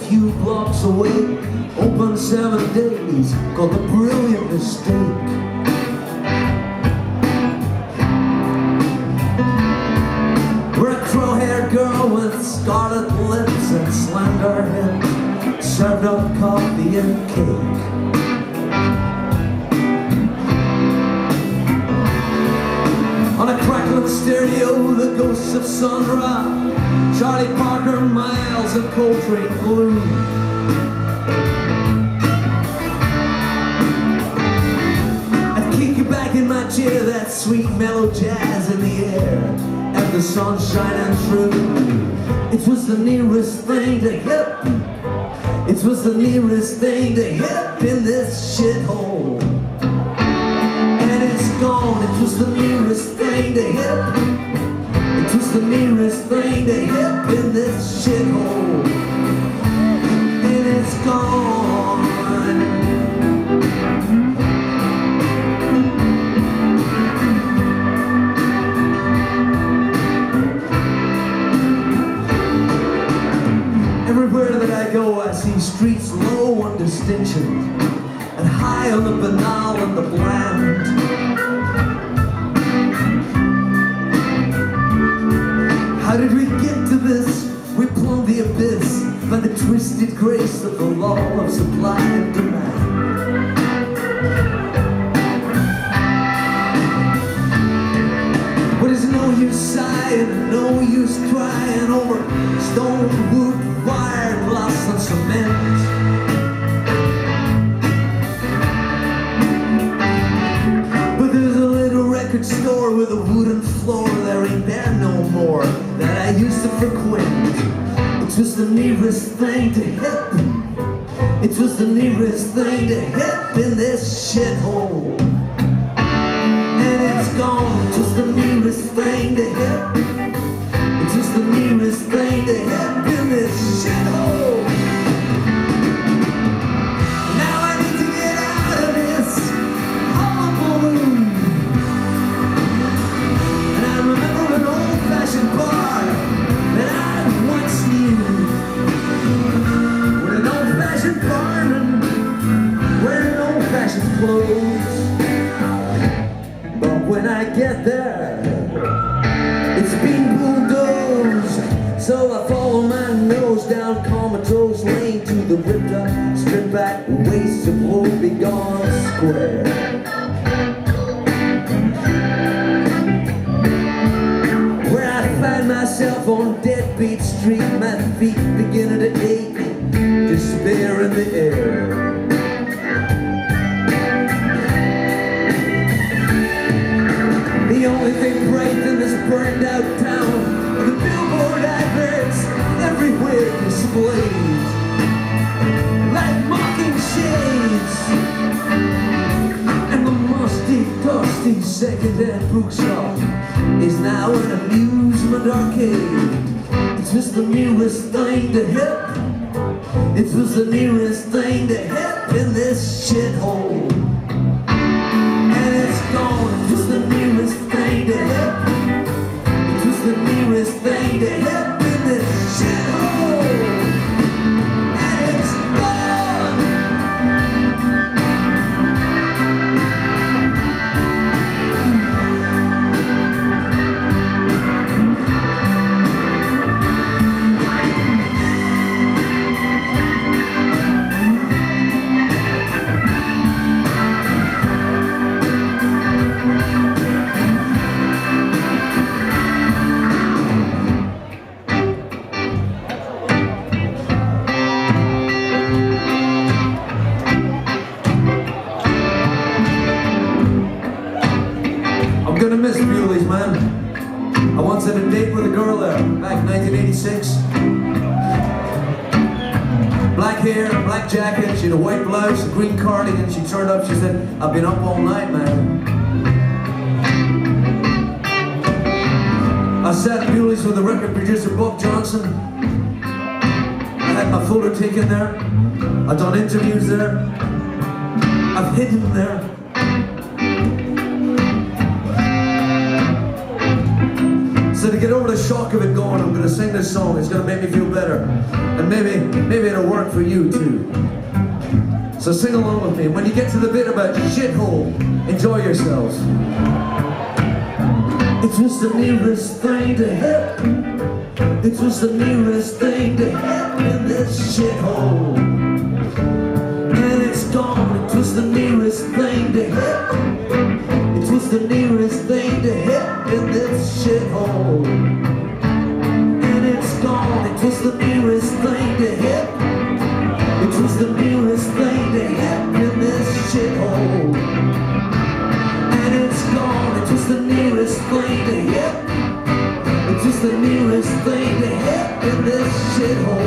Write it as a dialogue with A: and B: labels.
A: few blocks away, open 7 days, called The Brilliant Mistake. We're a crow-haired girl with scarlet lips and slender hips, served up coffee and cake. On a crackling stereo, the ghosts of Sun Ra, Charlie Parker, Miles, and Coltrane Blue. I'd kick you back in my chair, that sweet mellow jazz in the air, and the sun shining through. It was the nearest thing to hip. It was the nearest thing to hip in this shithole. And it's gone. It was the nearest thing to hip. It was the nearest thing to hip in this shithole. And it's gone. Everywhere that I go, I see streets low on distinction and high on the banal and the bland. How did we get to this? We plumbed the abyss by the twisted grace of the law of supply and demand. But it's no use sighing, no use crying over stone, wood, wire, glass and cement. But there's a little record store with a wooden floor, there ain't there no more, that I used to frequent. It was the nearest thing to hip. It was the nearest thing to hip in this shithole. And it's gone. It was the nearest thing to hip. It was the nearest thing to hip in this shithole. Now I need to get out of this hollow balloon. And I remember an old-fashioned bar that I once knew, with an old-fashioned barman wearing old-fashioned clothes. But when I get there, it's been bulldozed. So I follow my nose down Comatose Lane to the ripped up, stripped back waste of Woe Begone Square. Where I find myself on Deadbeat Street, my feet beginning to ache, despair in the air. The only thing bright in this burned out town are the billboard adverts everywhere displayed, like mocking shades. And the musty, dusty second-hand bookshop is now an amusement arcade. It was the nearest thing to hip. It was the nearest thing to hip in this shithole. And it's gone. It was the nearest thing to hip. It was the nearest thing to hip in this shithole. And it's gone. I'm gonna miss Bewley's, man. I once had a date with a girl there, back in 1986. Black hair, black jacket, she had a white blouse, a green cardigan. She turned up, she said, I've been up all night, man. I sat at Bewley's with the record producer, Bob Johnson. I had my photo taken there. I've done interviews there. I've hidden there. So to get over the shock of it going, I'm gonna sing this song. It's gonna make me feel better. And maybe it'll work for you too. So sing along with me. When you get to the bit about shithole, enjoy yourselves. It was the nearest thing to heaven. It was the nearest thing to heaven in this shithole. And it's gone. It was the nearest thing to heaven. It was the nearest thing to heaven in this shithole. And it's gone. It was the nearest thing to heaven. It was the nearest thing to heaven in this shithole. And it's gone. It was the nearest thing to heaven. It was the nearest thing to heaven in this shithole.